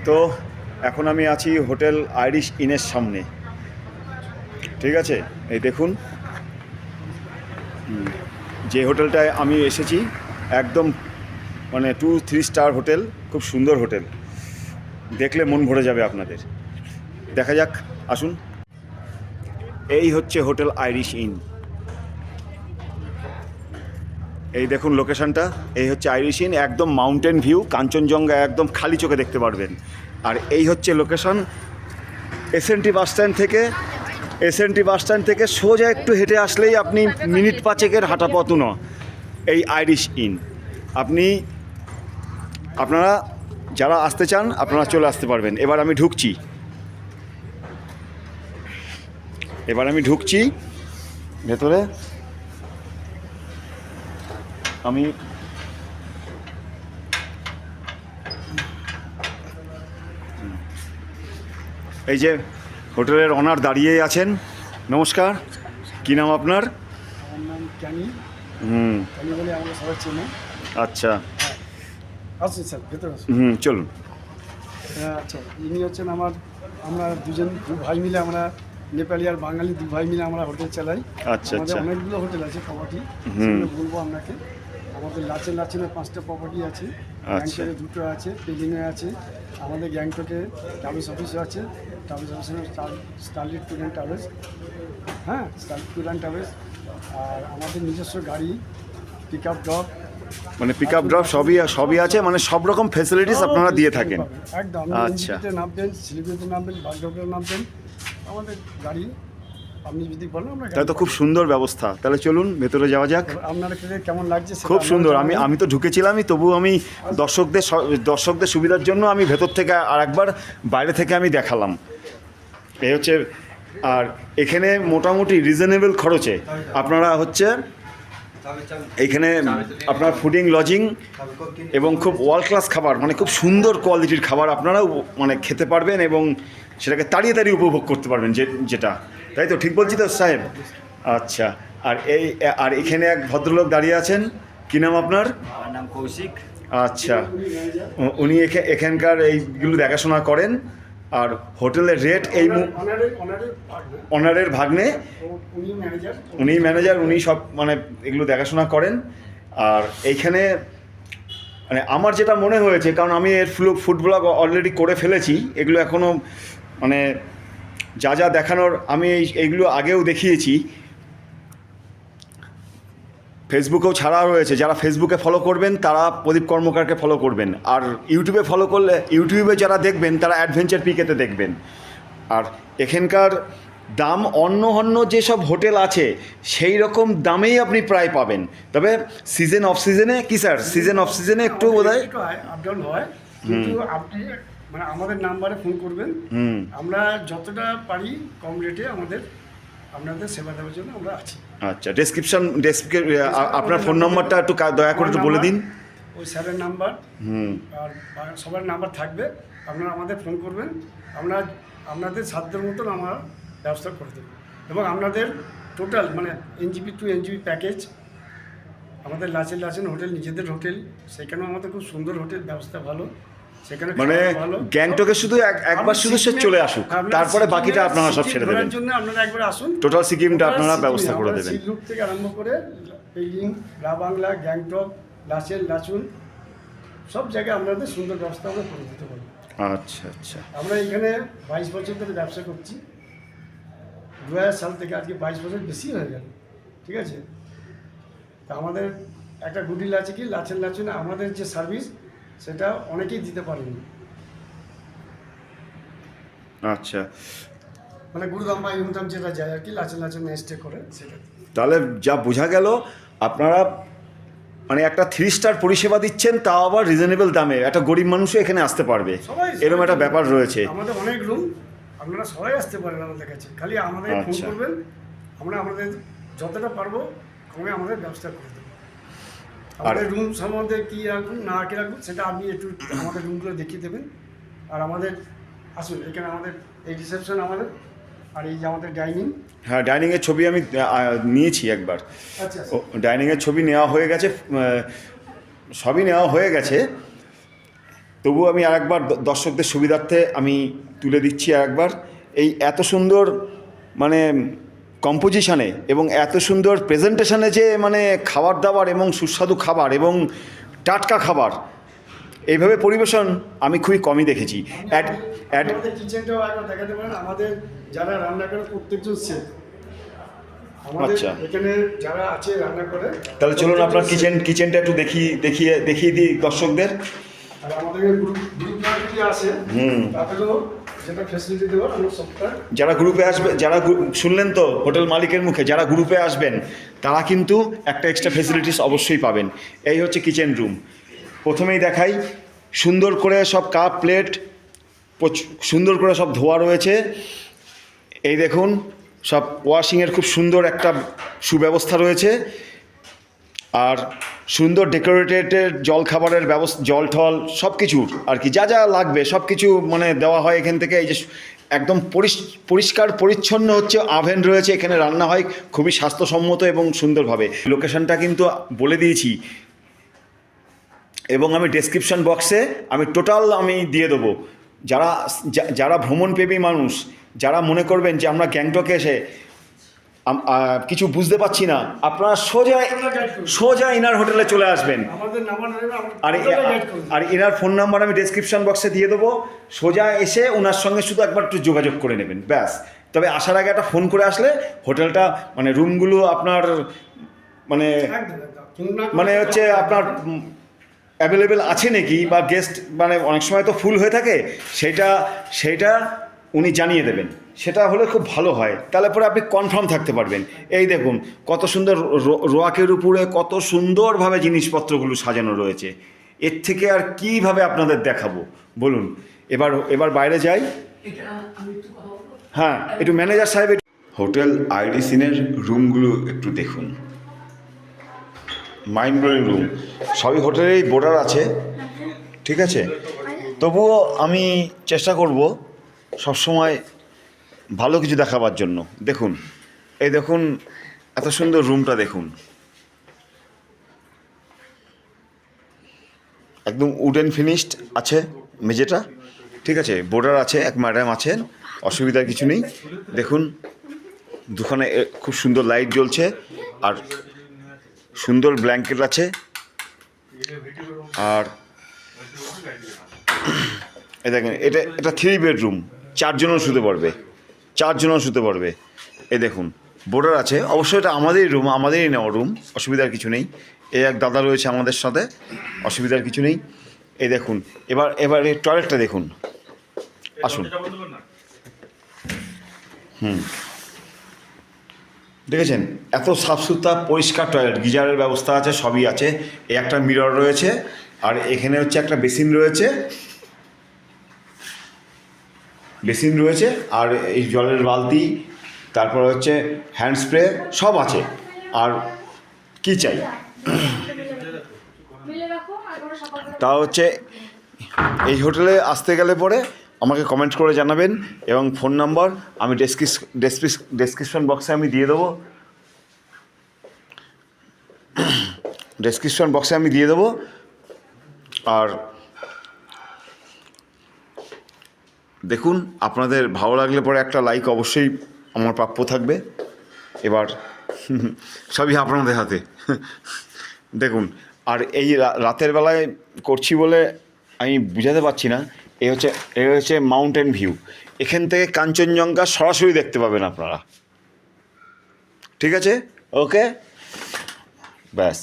তো এখন আমি আছি হোটেল আইরিশ ইনের সামনে, ঠিক আছে। এই দেখুন যে হোটেলটায় আমি এসেছি, একদম মানে 2-3 স্টার হোটেল, খুব সুন্দর হোটেল, দেখলে মন ভরে যাবে আপনাদের। দেখা যাক, আসুন। এই হচ্ছে হোটেল আইরিশ ইন। এই দেখুন লোকেশনটা, এই হচ্ছে আইরিশ ইন, একদম মাউন্টেন ভিউ, কাঞ্চনজঙ্ঘা একদম খালি চোখে দেখতে পারবেন। আর এই হচ্ছে লোকেশন এসএনটি বাস স্ট্যান্ড থেকে সোজা একটু হেঁটে আসলেই আপনি মিনিট 5-এর হাঁটা পথও না এই আইরিশ ইন। আপনারা যারা আসতে চান আপনারা চলে আসতে পারবেন। এবার আমি ঢুকছি ভেতরে। আমি এই যে হোটেলের অনার দাঁড়িয়ে আছেন। নমস্কার, কী নাম আপনার? আমার নাম ক্যানি। ক্যানি বলে আমরা সবাই চেনে। আচ্ছা, আসুন স্যার, ভেতরে আসুন। চলুন। আচ্ছা, ইনি হচ্ছেন আমরা দু ভাই মিলে, আমরা নেপালি আর বাঙালি দু ভাই মিলে আমরা হোটেল চালাই। আচ্ছা আমাদের আচ্ছা, অনেকগুলো হোটেল আছে, প্রপার্টি সেগুলো বলবো আপনাকে। আমাদের লাচেনে 5টা প্রপার্টি আছে, আচ্ছা। গ্যাংটকে 2টো আছে, পেলিংয়ে আছে, আমাদের গ্যাংটকে ট্রাভেলস অফিসও আছে। ট্রাভেলস অফিসের স্টারলিট ট্যুর অ্যান্ড ট্রাভেলস, হ্যাঁ, স্টারলিট ট্যুর অ্যান্ড ট্রাভেলস। আর আমাদের নিজস্ব গাড়ি, পিক আপ ড্রপ, মানে পিক আপ ড্রপ সবই আছে, মানে সব রকম ফেসিলিটিস আপনারা দিয়ে থাকেন। একদম। আচ্ছা, এনজিপিতে নামবেন, শিলিগুড়িতে নামবেন, বাগডোগরা নামবেন, আমাদের গাড়ি আপনি যদি বলেন আমরা তাহলে তো খুব সুন্দর ব্যবস্থা। তাহলে চলুন ভেতরে যাওয়া যাক। আপনার কেমন লাগছে সেটা খুব আপনারা সুন্দর। জানাবেন। আমি তো ঢুকেছিলামই, তবু আমি দর্শকদের সুবিধার জন্য আমি ভেতর থেকে আর একবার বাইরে থেকে আমি দেখালাম। এই হচ্ছে, আর এখানে মোটামুটি রিজনেবল খরচে আপনারা হচ্ছে এইখানে আপনার ফুডিং, লজিং এবং খুব ওয়ার্ল্ড ক্লাস খাবার, মানে খুব সুন্দর কোয়ালিটির খাবার আপনারা মানে খেতে পারবেন এবং সেটাকে তাড়িয়ে উপভোগ করতে পারবেন, যেটা, তাই তো ঠিক বলছি তো সাহেব? আচ্ছা। আর এখানে এক ভদ্রলোক দাঁড়িয়ে আছেন, কী নাম আপনার? আমার নাম কৌশিক। আচ্ছা, উনি এখানকার এইগুলো দেখাশোনা করেন। আর হোটেলের রেট এই অনারের ভাগ্নে, উনি ম্যানেজার, উনি সব মানে এগুলো দেখাশোনা করেন। আর এইখানে মানে আমার যেটা মনে হয়েছে, কারণ আমি এর ফুড ব্লগ অলরেডি করে ফেলেছি, এগুলো এখনও মানে যা দেখানোর আমি এইগুলো আগেও দেখিয়েছি, ফেসবুকেও ছাড়া রয়েছে। যারা ফেসবুকে ফলো করবেন তারা প্রদীপ কর্মকারকে ফলো করবেন, আর ইউটিউবে ফলো করলে, ইউটিউবে যারা দেখবেন তারা অ্যাডভেঞ্চার পিকেতে দেখবেন। আর এখানকার দাম অন্য যেসব হোটেল আছে সেই রকম দামেই আপনি প্রায় পাবেন। তবে সিজন অফ সিজনে কি স্যার, সিজন অফ সিজনে একটু বোধহয় আপ ডাউন হয়, কিন্তু আপনি মানে আমাদের নাম্বারে ফোন করবেন, আমরা যতটা পারি কম রেটে আপনাদের সেবা দেওয়ার জন্য আমরা আছি। আচ্ছা, আপনার ফোন নম্বরটা একটু দয়া করে একটু বলে দিন। ওই স্যারের নাম্বার, আর সবার নাম্বার থাকবে, আপনারা আমাদের ফোন করবেন, আমরা আপনাদের সাধ্যের মতন আমরা ব্যবস্থা করে দেবো। এবং আপনাদের টোটাল মানে এনজিপি টু এনজিপি প্যাকেজ, আমাদের লাচেন হোটেল নিজেদের হোটেল, সেখানেও আমাদের খুব সুন্দর হোটেল, ব্যবস্থা ভালো, সেখানে মানে গ্যাংটকে শুধু একবার শুধু সে চলে আসুক, তারপরে বাকিটা আপনারা সব ছেড়ে দেবেন। জন্য আপনারা একবার আসুন, টোটাল সিকিমটা আপনারা ব্যবস্থা করে দেবেন। সিলুক থেকে আরম্ভ করে পেলিং, রাবাংলা, গ্যাংটক, লাচুন সব জায়গায় আপনাদের সুন্দর ব্যবস্থা আমরা করে দিতে পারি। আচ্ছা আচ্ছা। আমরা এখানে 22 বছর ধরে ব্যবসা করছি, 2000 সাল থেকে আজকে 22 বছর বেশি হয়ে গেল, ঠিক আছে। তা আমাদের একটা গুডিল আছে কি, লাচুনে আমাদের যে সার্ভিস সেটা অনেকেই দিতে পারেনি। আচ্ছা, মানে গুরুদাম বা ইউনতাম যেটা যায় আর কি, লাচুন স্টে করে সেটা। তাহলে যা বোঝা গেল আপনারা মানে একটা 3 স্টার পরিষেবা দিচ্ছেন, তাও আবার রিজনেবল দামে। একটা গরিব মানুষও এখানে আসতে পারবে, এরকম একটা ব্যাপার রয়েছে। আমাদের অনেক রুম, আপনারা সবাই আসতে পারেন আমাদের কাছে, খালি আমাদের ফোন করবেন, আমরা আমাদের যতটা পারবো কমে আমাদের ব্যবস্থা করে দেবো। আমাদের রুম সম্বন্ধে কী রাখুন না কী রাখুন সেটা আপনি একটু আমাদের রুমগুলো দেখিয়ে দেবেন। আর আমাদের আসুন, এখানে আমাদের এই রিসেপশন আমাদের, আর এই যে আমাদের ডাইনিং। হ্যাঁ, ডাইনিংয়ের ছবি আমি নিয়েছি একবার। আচ্ছা, ডাইনিংয়ের ছবি নেওয়া হয়ে গেছে, সবই নেওয়া হয়ে গেছে। তবুও আমি আরেকবার দর্শকদের সুবিধার্থে আমি তুলে দিচ্ছি আরেকবার, এই এত সুন্দর মানে কম্পোজিশনে এবং এত সুন্দর প্রেজেন্টেশনে যে মানে খাবার দাবার এবং সুস্বাদু খাবার এবং টাটকা খাবার এইভাবে পরিবেশন আমি খুবই কমই দেখেছি। আমাদের কিচেনটাও একবার দেখাতে পারেন, আমাদের যারা রান্না করে প্রত্যেকজন শেফ আমাদের আচ্ছা। এখানে যারা আছে রান্না করে। তাহলে চলুন আপনার কিচেনটা একটু দেখিয়ে দিই দর্শকদের। আর আমাদের গ্রুপ যদি আসে তাদেরও যেটা ফ্যাসিলিটি দেবো আমরা সবটা। যারা গ্রুপে আসবে, শুনলেন তো হোটেল মালিকের মুখে, যারা গ্রুপে আসবেন তারা কিন্তু একটা এক্সট্রা ফেসিলিটিস অবশ্যই পাবেন। এই হচ্ছে কিচেন রুম। প্রথমেই দেখাই, সুন্দর করে সব কাপ প্লেট সুন্দর করে সব ধোয়া রয়েছে। এই দেখুন সব ওয়াশিংয়ের খুব সুন্দর একটা সুব্যবস্থা রয়েছে। আর সুন্দর ডেকোরেটেড জলখাবারের ব্যবস্থা, জল ঠল সব কিছুর আর কি যা যা লাগবে সব কিছু মানে দেওয়া হয় এখান থেকে। এই যে একদম পরিষ্কার পরিচ্ছন্ন হচ্ছে, আভেন রয়েছে, এখানে রান্না হয় খুবই স্বাস্থ্যসম্মত এবং সুন্দরভাবে। লোকেশনটা কিন্তু বলে দিয়েছি এবং আমি ডেসক্রিপশন বক্সে আমি টোটাল আমি দিয়ে দেবো। যারা ভ্রমণপ্রেমী মানুষ, যারা মনে করবেন যে আমরা গ্যাংটকে এসে কিছু বুঝতে পারছি না, আপনারা সোজা ইনার হোটেলে চলে আসবেন। আর ইনার ফোন নাম্বার আমি ডেসক্রিপশন বক্সে দিয়ে দেবো। সোজা এসে ওনার সঙ্গে শুধু একবার একটু যোগাযোগ করে নেবেন ব্যাস। তবে আসার আগে একটা ফোন করে আসলে হোটেলটা মানে রুমগুলো আপনার মানে হচ্ছে আপনার অ্যাভেলেবেল আছে নাকি, বা গেস্ট মানে অনেক সময় তো ফুল হয়ে থাকে, সেইটা উনি জানিয়ে দেবেন। সেটা হলে খুব ভালো হয়, তাহলে পরে আপনি কনফার্ম থাকতে পারবেন। এই দেখুন কত সুন্দর রোয়াকের উপরে কত সুন্দরভাবে জিনিসপত্রগুলো সাজানো রয়েছে। এর থেকে আর কীভাবে আপনাদের দেখাবো বলুন। এবার বাইরে যাই। হ্যাঁ, একটু ম্যানেজার সাহেব হোটেল আইরিসিনের রুমগুলো একটু দেখুন। Mind blowing room. সবই হোটেলেই বোর্ডার আছে, ঠিক আছে। তবুও আমি চেষ্টা করব সবসময় ভালো কিছু দেখাবার জন্য। দেখুন, এই দেখুন এত সুন্দর রুমটা দেখুন, একদম উডেন ফিনিশড আছে মেঝেটা, ঠিক আছে। বোর্ডার আছে, এক ম্যাডাম আছেন, অসুবিধার কিছু নেই। দেখুন দুখানে খুব সুন্দর লাইট জ্বলছে আর সুন্দর ব্ল্যাঙ্কেট আছে। আর এই দেখেন এটা 3 বেডরুম, 4 জনও শুতে পারবে। এই দেখুন বোর্ডার আছে, অবশ্যই এটা আমাদেরই রুম, আমাদেরই নেওয়া রুম, অসুবিধার কিছু নেই। এই এক দাদা রয়েছে আমাদের সাথে, অসুবিধার কিছু নেই। এই দেখুন এবার এই টয়লেটটা দেখুন, আসুন। দেখেছেন এত সাফসুতরা পরিষ্কার টয়লেট, গিজারের ব্যবস্থা আছে, সবই আছে। এই একটা মিরর রয়েছে আর এখানে হচ্ছে একটা বেসিন রয়েছে আর এই জলের বালতি, তারপর হচ্ছে হ্যান্ড স্প্রে সব আছে। আর কি চাই, তা হচ্ছে এই হোটেলে আসতে গেলে পরে আমাকে কমেন্ট করে জানাবেন এবং ফোন নাম্বার আমি ডেসক্রিপশন বক্সে আমি দিয়ে দেবো। আর দেখুন আপনাদের ভালো লাগলে পরে একটা লাইক অবশ্যই আমার প্রাপ্য থাকবে। এবার সবই আপনাদের হাতে। দেখুন, আর এই রাতের বেলায় করছি বলে আমি বুঝাতে পারছি না। এই হচ্ছে মাউন্টেন ভিউ, এখান থেকে কাঞ্চনজঙ্ঘা সরাসরি দেখতে পাবেন আপনারা, ঠিক আছে। ওকে, ব্যাস।